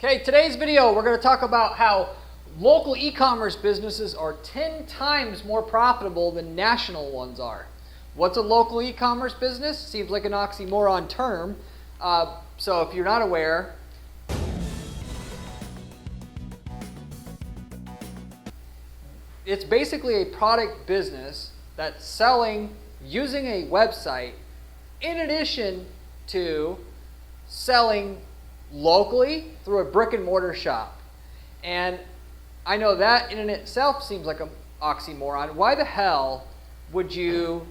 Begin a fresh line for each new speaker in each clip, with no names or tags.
Okay, today's video we're going to talk about how local e-commerce businesses are 10 times more profitable than national ones are. What's a local e-commerce business? Seems like an oxymoron term. So if you're not aware, it's basically a product business that's selling using a website in addition to selling locally through a brick and mortar shop. And I know that in and itself seems like an oxymoron. Why the hell would you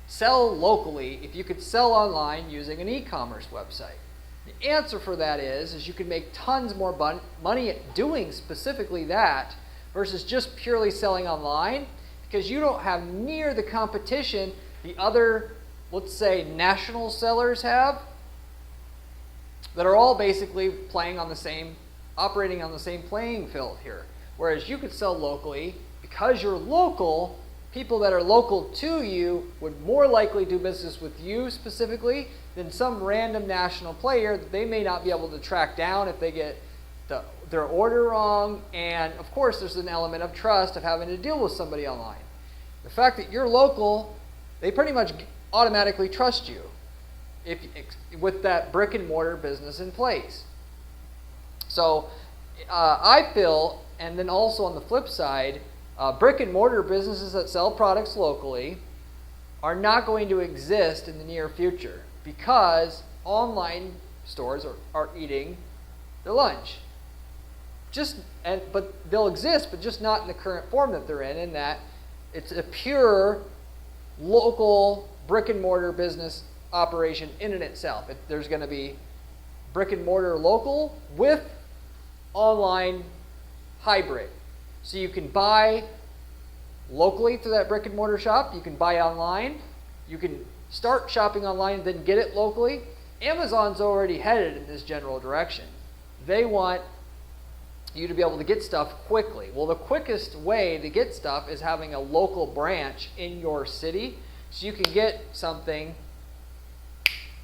sell locally if you could sell online using an e-commerce website? The answer for that is you can make tons more money at doing specifically that versus just purely selling online, because you don't have near the competition the other, let's say, national sellers have, that are all basically operating on the same playing field here. Whereas you could sell locally, because you're local, people that are local to you would more likely do business with you specifically than some random national player that they may not be able to track down if they get their order wrong. And of course there's an element of trust of having to deal with somebody online. The fact that you're local, they pretty much automatically trust you with that brick and mortar business in place. So I feel, and then also on the flip side, brick and mortar businesses that sell products locally are not going to exist in the near future because online stores are eating their lunch. But they'll exist, but just not in the current form that they're in that it's a pure local brick and mortar business operation in and itself. There's going to be brick and mortar local with online hybrid. So you can buy locally through that brick and mortar shop, you can buy online, you can start shopping online, then get it locally. Amazon's already headed in this general direction. They want you to be able to get stuff quickly. Well, the quickest way to get stuff is having a local branch in your city, so you can get something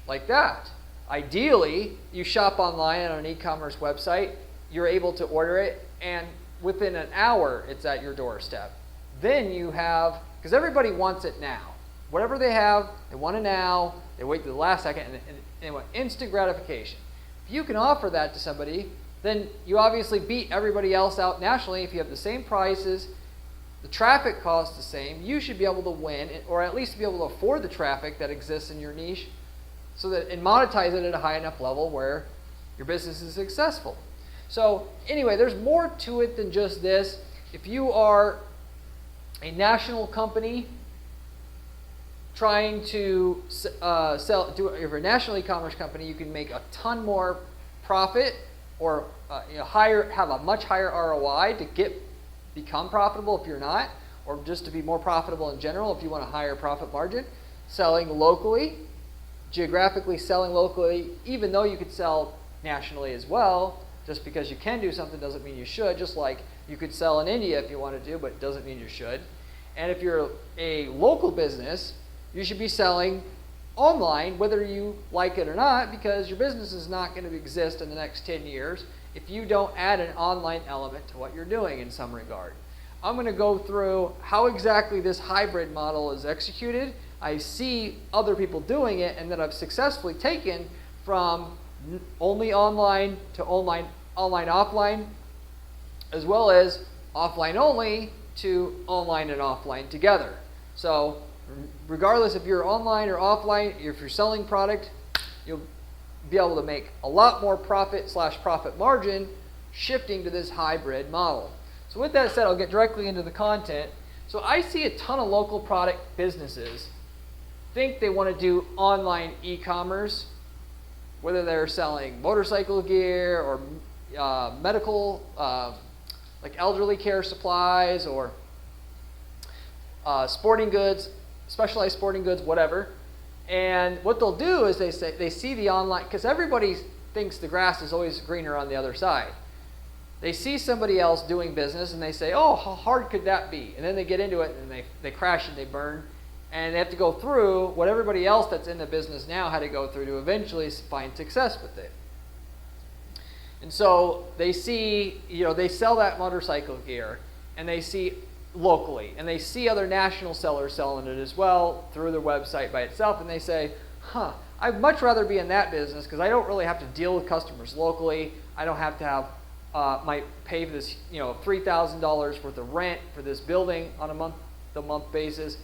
like that. Ideally, you shop online on an e-commerce website, you're able to order it, and within an hour, it's at your doorstep. Then you have, because everybody wants it now. Whatever they have, they want it now, they wait to the last second, and they want instant gratification. If you can offer that to somebody, then you obviously beat everybody else out nationally. If you have the same prices, the traffic costs the same, you should be able to win, or at least be able to afford the traffic that exists in your niche, so that and monetize it at a high enough level where your business is successful. So anyway, there's more to it than just this. If you are a national company trying to if you're a national e-commerce company, you can make a ton more profit or have a much higher ROI to become profitable if you're not, or just to be more profitable in general if you want a higher profit margin. Selling locally, geographically selling locally, even though you could sell nationally as well. Just because you can do something doesn't mean you should, just like you could sell in India if you wanted to, but it doesn't mean you should. And if you're a local business, you should be selling online whether you like it or not, because your business is not going to exist in the next 10 years if you don't add an online element to what you're doing in some regard. I'm going to go through how exactly this hybrid model is executed. I see other people doing it, and that I've successfully taken from only online to online offline, as well as offline only to online and offline together. So regardless if you're online or offline, if you're selling product, you'll be able to make a lot more profit margin shifting to this hybrid model. So with that said, I'll get directly into the content. So I see a ton of local product businesses think they want to do online e-commerce, whether they're selling motorcycle gear or medical, like elderly care supplies, or sporting goods, specialized sporting goods, whatever. And what they'll do is they see the online, because everybody thinks the grass is always greener on the other side. They see somebody else doing business and they say, oh, how hard could that be? And then they get into it and they crash and they burn. And they have to go through what everybody else that's in the business now had to go through to eventually find success with it. And so they see, they sell that motorcycle gear, and they see locally, and they see other national sellers selling it as well through their website by itself, and they say, I'd much rather be in that business because I don't really have to deal with customers locally. I don't have to have pay for this, $3,000 worth of rent for this building on a month-to-month basis.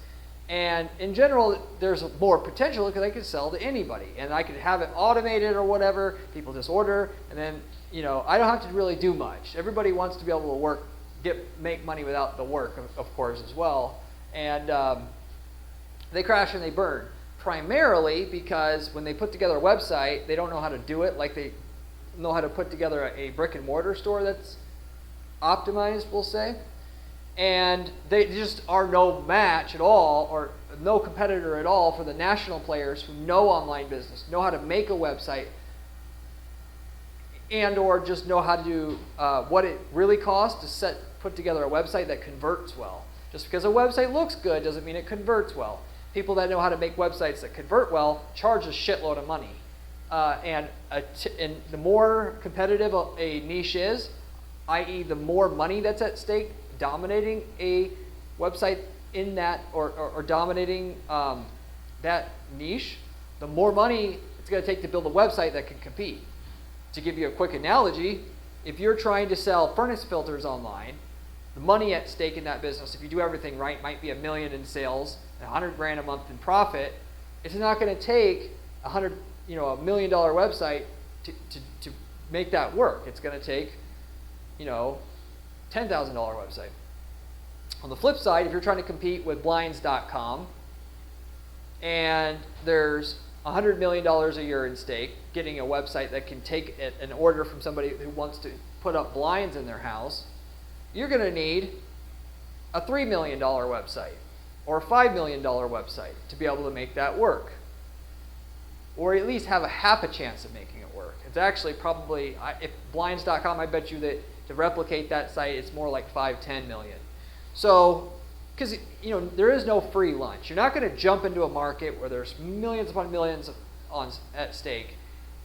And in general, there's more potential because I could sell to anybody, and I could have it automated or whatever. People just order, and then I don't have to really do much. Everybody wants to be able to work, make money without the work, of course, as well. And they crash and they burn, primarily because when they put together a website, they don't know how to do it like they know how to put together a brick and mortar store that's optimized, we'll say. And they just are no match at all, or no competitor at all, for the national players who know online business, know how to make a website, and or just know how to do what it really costs to put together a website that converts well. Just because a website looks good doesn't mean it converts well. People that know how to make websites that convert well charge a shitload of money. And the more competitive a niche is, i.e. the more money that's at stake dominating a website in that, or dominating that niche, the more money it's going to take to build a website that can compete. To give you a quick analogy, if you're trying to sell furnace filters online, the money at stake in that business, if you do everything right, might be $1 million in sales, $100,000 a month in profit. It's not going to take $1 million website to make that work. It's going to take, $10,000 website. On the flip side, if you're trying to compete with blinds.com and there's $100 million a year in stake, getting a website that can take an order from somebody who wants to put up blinds in their house, you're going to need a $3 million website or a $5 million website to be able to make that work, or at least have a half a chance of making it work. It's actually probably, if blinds.com, I bet you that to replicate that site, it's more like 5-10 million. So, because there is no free lunch. You're not going to jump into a market where there's millions upon millions at stake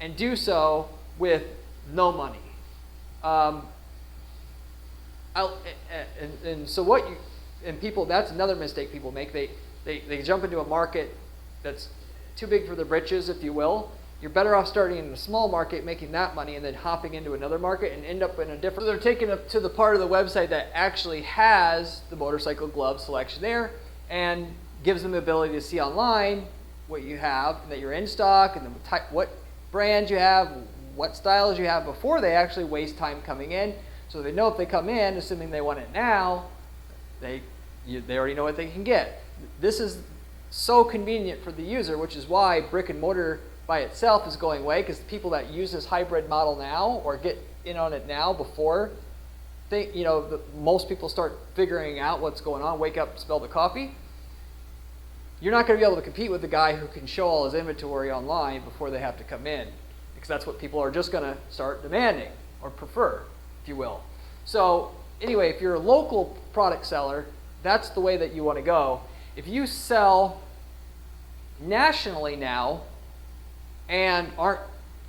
and do so with no money. People, that's another mistake people make. They jump into a market that's too big for their britches, if you will. You're better off starting in a small market, making that money, and then hopping into another market and end up in a different. So they're taken up to the part of the website that actually has the motorcycle glove selection there and gives them the ability to see online what you have, that you're in stock, and what brands you have, what styles you have before they actually waste time coming in. So they know if they come in, assuming they want it now, they already know what they can get. This is so convenient for the user, which is why brick and mortar by itself is going away, because the people that use this hybrid model now or get in on it now before most people start figuring out what's going on, wake up, smell the coffee, you're not going to be able to compete with the guy who can show all his inventory online before they have to come in, because that's what people are just going to start demanding or prefer, if you will. So anyway, if you're a local product seller, that's the way that you want to go. If you sell nationally now and aren't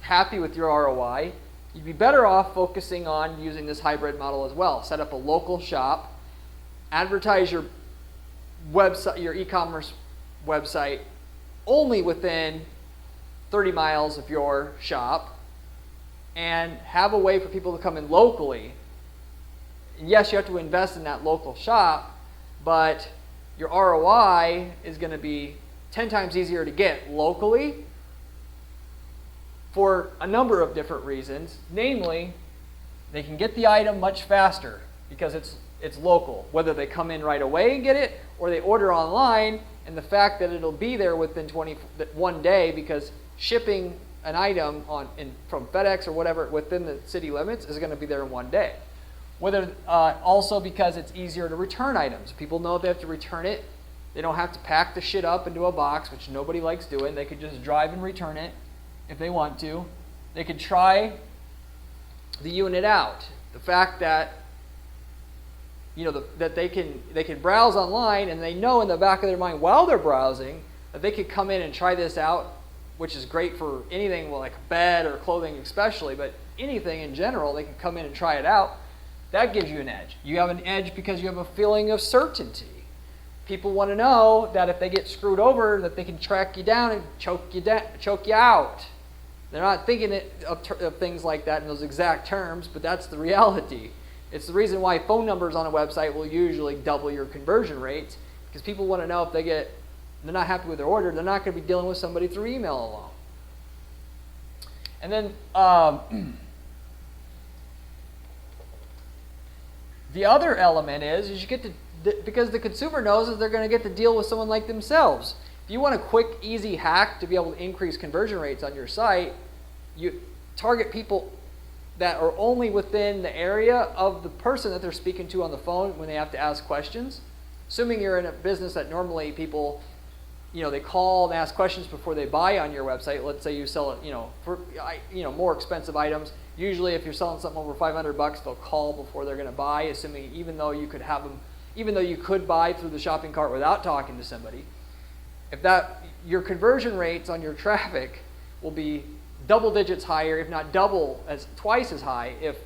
happy with your ROI, you'd be better off focusing on using this hybrid model as well. Set up a local shop, advertise your website, your e-commerce website only within 30 miles of your shop, and have a way for people to come in locally. And yes, you have to invest in that local shop, but your ROI is going to be 10 times easier to get locally for a number of different reasons. Namely, they can get the item much faster because it's local. Whether they come in right away and get it, or they order online, and the fact that it'll be there within 1 day, because shipping an item from FedEx or whatever within the city limits is going to be there in 1 day. Also because it's easier to return items. People know if they have to return it, they don't have to pack the shit up into a box, which nobody likes doing. They could just drive and return it if they want to. They could try the unit out. The fact that that they can browse online, and they know in the back of their mind while they're browsing that they could come in and try this out, which is great for anything like a bed or clothing especially, but anything in general, they can come in and try it out. That gives you an edge. You have an edge because you have a feeling of certainty. People want to know that if they get screwed over, that they can track you down and choke you out. They're not thinking of things like that in those exact terms, but that's the reality. It's the reason why phone numbers on a website will usually double your conversion rates, because people want to know if they're not happy with their order, they're not going to be dealing with somebody through email alone. And then the other element is you get to, because the consumer knows that they're going to get to deal with someone like themselves. If you want a quick, easy hack to be able to increase conversion rates on your site, you target people that are only within the area of the person that they're speaking to on the phone when they have to ask questions. Assuming you're in a business that normally people, they call and ask questions before they buy on your website. Let's say you sell it, for more expensive items. Usually, if you're selling something over $500, they'll call before they're going to buy. Assuming even though you could buy through the shopping cart without talking to somebody, your conversion rates on your traffic will be double digits higher, if not twice as high, if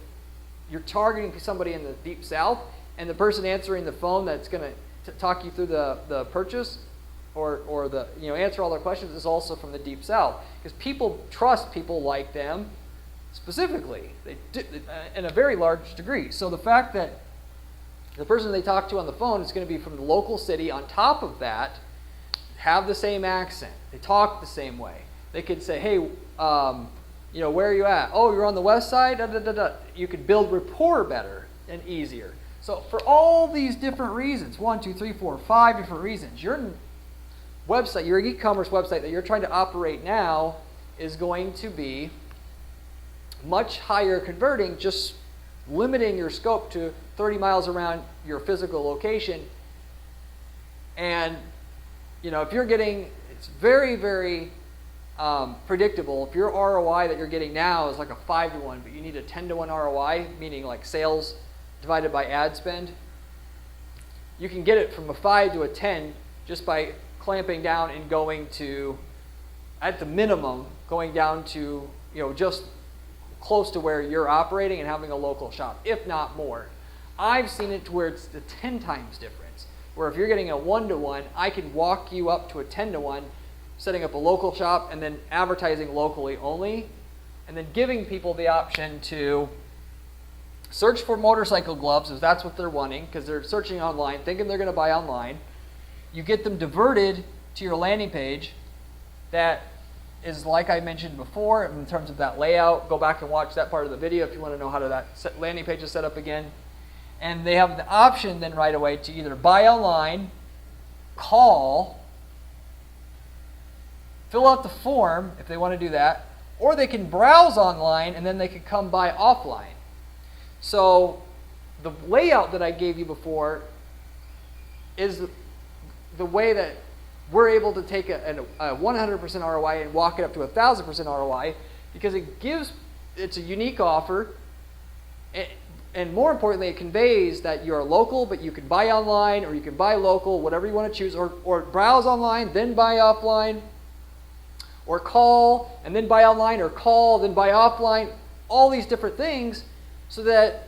you're targeting somebody in the deep south and the person answering the phone that's going to talk you through the purchase or answer all their questions is also from the deep south, because people trust people like them specifically. They do, in a very large degree. So the fact that the person they talk to on the phone is going to be from the local city, on top of that, have the same accent, they talk the same way. They could say, hey, where are you at? Oh, you're on the west side? Da, da, da, da. You could build rapport better and easier. So for all these different reasons, 1, 2, 3, 4, 5 different reasons, your website, your e-commerce website that you're trying to operate now is going to be much higher converting, just limiting your scope to 30 miles around your physical location. And if you're getting, it's very, very predictable. If your ROI that you're getting now is like a 5-to-1, but you need a 10-to-1 ROI, meaning like sales divided by ad spend, you can get it from a 5 to a 10 just by clamping down and going to, at the minimum, going down to just close to where you're operating and having a local shop, if not more. I've seen it to where it's the 10 times difference, where if you're getting a 1-to-1, I can walk you up to a 10-to-1, setting up a local shop and then advertising locally only, and then giving people the option to search for motorcycle gloves if that's what they're wanting, because they're searching online, thinking they're going to buy online. You get them diverted to your landing page that is, like I mentioned before, in terms of that layout. Go back and watch that part of the video if you want to know how that landing page is set up again. And they have the option then right away to either buy online, call, fill out the form if they want to do that, or they can browse online and then they can come buy offline. So the layout that I gave you before is the way that we're able to take a 100% ROI and walk it up to 1,000% ROI, because it's a unique offer, and more importantly, it conveys that you're local, but you can buy online or you can buy local, whatever you want to choose, or browse online, then buy offline, or call and then buy online, or call, then buy offline, all these different things, so that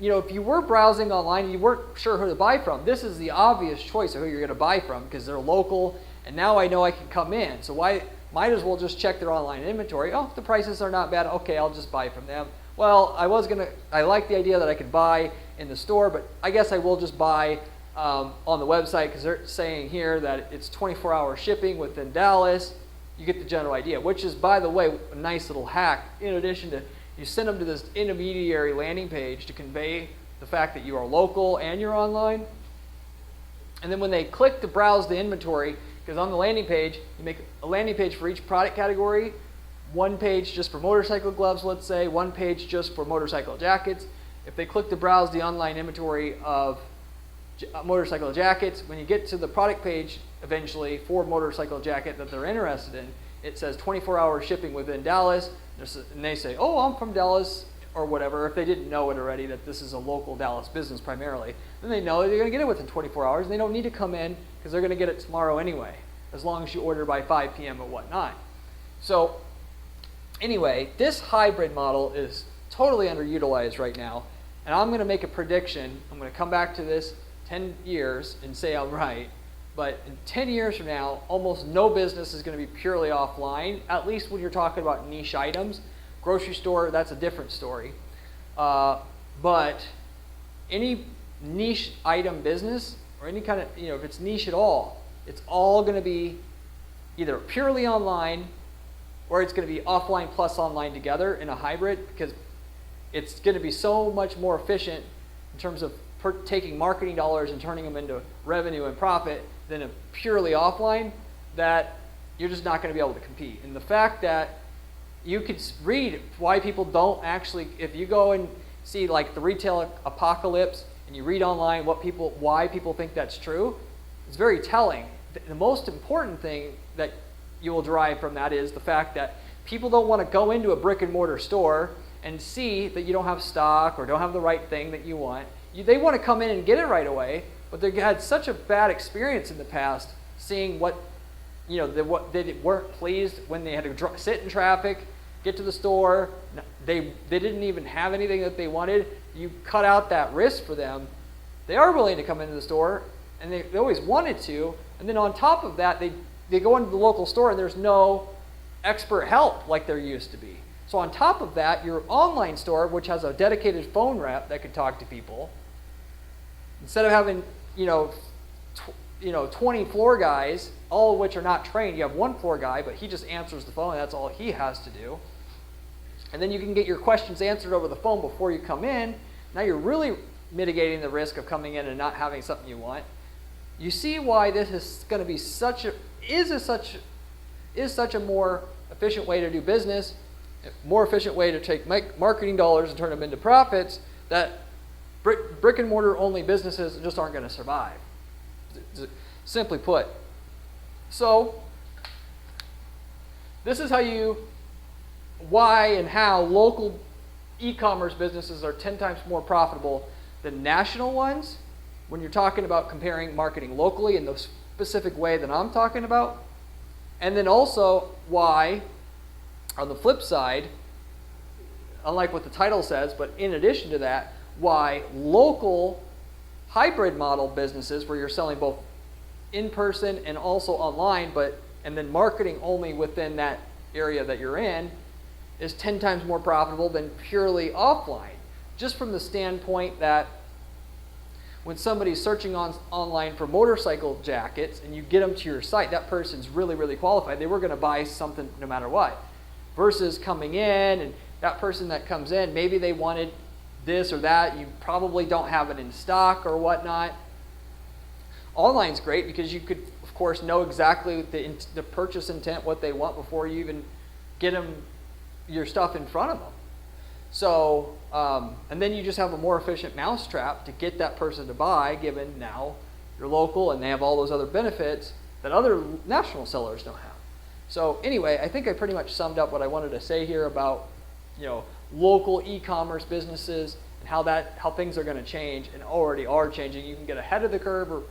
if you were browsing online and you weren't sure who to buy from, this is the obvious choice of who you're going to buy from, because they're local, and now I know I can come in. So might as well just check their online inventory. Oh, the prices are not bad. Okay, I'll just buy from them. Well, I like the idea that I could buy in the store, but I guess I will just buy on the website, because they're saying here that it's 24-hour shipping within Dallas. You get the general idea, which is, by the way, a nice little hack. In addition to, you send them to this intermediary landing page to convey the fact that you are local and you're online. And then when they click to browse the inventory, because on the landing page, you make a landing page for each product category, one page just for motorcycle gloves, let's say, one page just for motorcycle jackets. If they click to browse the online inventory of motorcycle jackets, when you get to the product page eventually for motorcycle jacket that they're interested in, it says 24-hour shipping within Dallas, and they say, oh, I'm from Dallas, or whatever. If they didn't know it already, that this is a local Dallas business primarily, then they know they're going to get it within 24 hours, and they don't need to come in, because they're going to get it tomorrow anyway, as long as you order by 5 p.m. or whatnot. So anyway, this hybrid model is totally underutilized right now. And I'm going to make a prediction. I'm going to come back to this 10 years and say I'm right. But in 10 years from now, almost no business is going to be purely offline, at least when you're talking about niche items. Grocery store, that's a different story. But any niche item business, or any kind of, if it's niche at all, it's all going to be either purely online, or it's going to be offline plus online together in a hybrid, because it's going to be so much more efficient in terms of taking marketing dollars and turning them into revenue and profit than a purely offline, that you're just not going to be able to compete. And the fact that you could read why people don't actually, if you go and see like the retail apocalypse and you read online why people think that's true, it's very telling. The most important thing that you will derive from that is the fact that people don't want to go into a brick and mortar store and see that you don't have stock or don't have the right thing that you want. They want to come in and get it right away, but they had such a bad experience in the past seeing they weren't pleased when they had to sit in traffic, get to the store. They didn't even have anything that they wanted. You cut out that risk for them. They are willing to come into the store, and they always wanted to. And then on top of that, they go into the local store and there's no expert help like there used to be. So on top of that, your online store, which has a dedicated phone rep that can talk to people, instead of having 20 floor guys, all of which are not trained, you have one floor guy, but he just answers the phone. That's all he has to do. And then you can get your questions answered over the phone before you come in. Now you're really mitigating the risk of coming in and not having something you want. You see why this is going to be such a more efficient way to do business, a more efficient way to take marketing dollars and turn them into profits, that brick and mortar only businesses just aren't going to survive, simply put. So this is why and how local e-commerce businesses are 10 times more profitable than national ones when you're talking about comparing marketing locally in the specific way that I'm talking about. And then also why, on the flip side, unlike what the title says, but in addition to that, why local hybrid model businesses where you're selling both in person and also online, and then marketing only within that area that you're in, is 10 times more profitable than purely offline. Just from the standpoint that when somebody's searching online for motorcycle jackets and you get them to your site, that person's really, really qualified. They were going to buy something no matter what. Versus coming in, and that person that comes in, maybe they wanted this or that, you probably don't have it in stock or whatnot. Online's great because you could, of course, know exactly the purchase intent, what they want before you even get your stuff in front of them. So, and then you just have a more efficient mousetrap to get that person to buy, given now you're local and they have all those other benefits that other national sellers don't have. So anyway, I think I pretty much summed up what I wanted to say here about, local e-commerce businesses and how things are going to change and already are changing. You can get ahead of the curve or,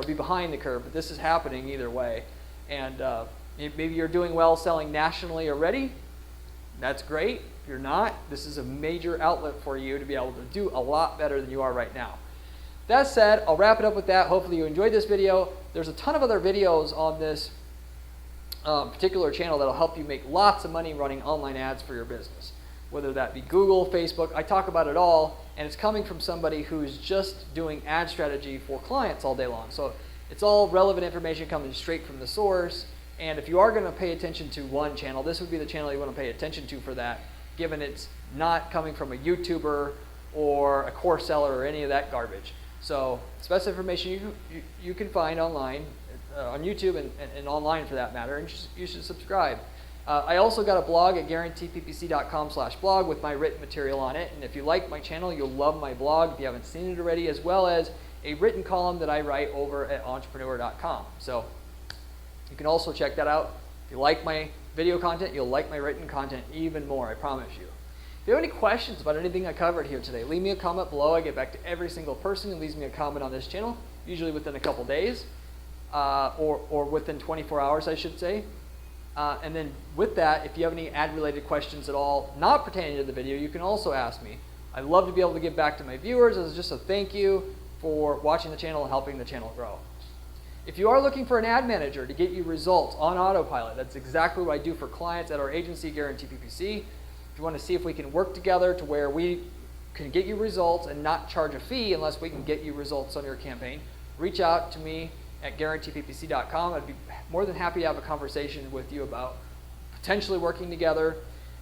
be behind the curve, but this is happening either way. And maybe you're doing well selling nationally already. That's great. If you're not, this is a major outlet for you to be able to do a lot better than you are right now. That said, I'll wrap it up with that. Hopefully you enjoyed this video. There's a ton of other videos on this particular channel that'll help you make lots of money running online ads for your business. Whether that be Google, Facebook, I talk about it all, and it's coming from somebody who's just doing ad strategy for clients all day long. So it's all relevant information coming straight from the source. And if you are going to pay attention to one channel, this would be the channel you want to pay attention to for that, given it's not coming from a YouTuber or a course seller or any of that garbage. So it's best information you can find online, on YouTube and online for that matter, and you should subscribe. I also got a blog at guaranteeppc.com/blog with my written material on it. And if you like my channel, you'll love my blog if you haven't seen it already, as well as a written column that I write over at entrepreneur.com. So you can also check that out. If you like my video content, you'll like my written content even more, I promise you. If you have any questions about anything I covered here today, leave me a comment below. I get back to every single person who leaves me a comment on this channel, usually within a couple days, or within 24 hours, I should say. And then with that, if you have any ad-related questions at all not pertaining to the video, you can also ask me. I'd love to be able to give back to my viewers as just a thank you for watching the channel and helping the channel grow. If you are looking for an ad manager to get you results on autopilot, that's exactly what I do for clients at our agency, Guarantee PPC. If you want to see if we can work together to where we can get you results and not charge a fee unless we can get you results on your campaign, reach out to me at guaranteeppc.com. I'd be more than happy to have a conversation with you about potentially working together.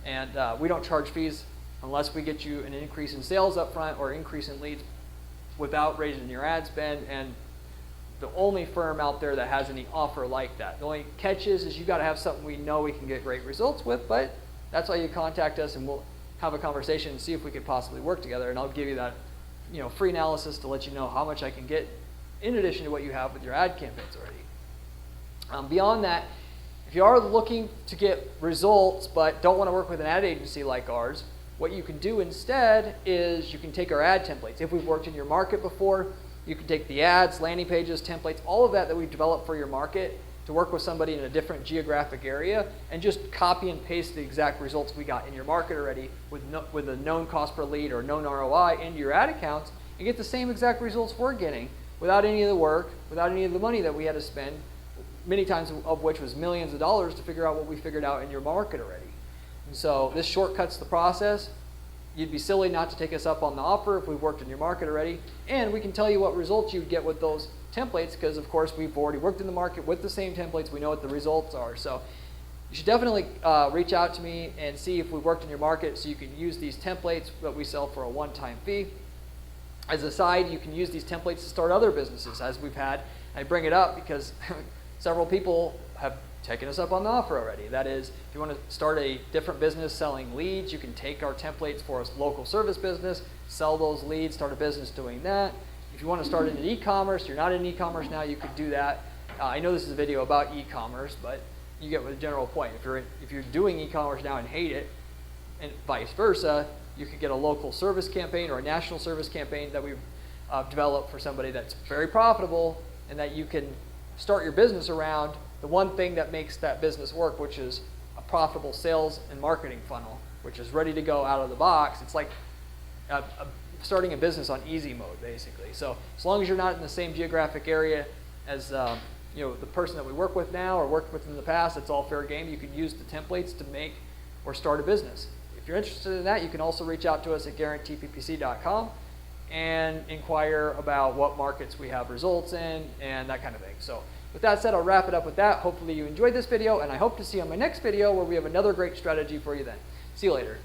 And we don't charge fees unless we get you an increase in sales up front or increase in leads without raising your ad spend. And the only firm out there that has any offer like that. The only catch is you got to have something we know we can get great results with, but that's why you contact us and we'll have a conversation and see if we could possibly work together. And I'll give you that, free analysis to let you know how much I can get in addition to what you have with your ad campaigns already. Beyond that, if you are looking to get results but don't want to work with an ad agency like ours, what you can do instead is you can take our ad templates. If we've worked in your market before, you can take the ads, landing pages, templates, all of that we've developed for your market to work with somebody in a different geographic area and just copy and paste the exact results we got in your market already with a known cost per lead or known ROI into your ad accounts and get the same exact results we're getting without any of the work, without any of the money that we had to spend, many times of which was millions of dollars to figure out what we figured out in your market already. And so this shortcuts the process. You'd be silly not to take us up on the offer if we've worked in your market already. And we can tell you what results you'd get with those templates because, of course, we've already worked in the market with the same templates. We know what the results are. So you should definitely reach out to me and see if we've worked in your market so you can use these templates that we sell for a one-time fee. As a side, you can use these templates to start other businesses, as we've had. I bring it up because several people have taken us up on the offer already. That is, if you want to start a different business selling leads, you can take our templates for a local service business, sell those leads, start a business doing that. If you want to start in e-commerce, you're not in e-commerce now, you could do that. I know this is a video about e-commerce, but you get the general point. If you're doing e-commerce now and hate it, and vice versa, you could get a local service campaign or a national service campaign that we've developed for somebody that's very profitable and that you can start your business around the one thing that makes that business work, which is a profitable sales and marketing funnel, which is ready to go out of the box. It's like starting a business on easy mode, basically. So as long as you're not in the same geographic area as the person that we work with now or worked with in the past, it's all fair game. You can use the templates to make or start a business. If you're interested in that, you can also reach out to us at guaranteeppc.com and inquire about what markets we have results in and that kind of thing. So with that said, I'll wrap it up with that. Hopefully you enjoyed this video, and I hope to see you on my next video where we have another great strategy for you then. See you later.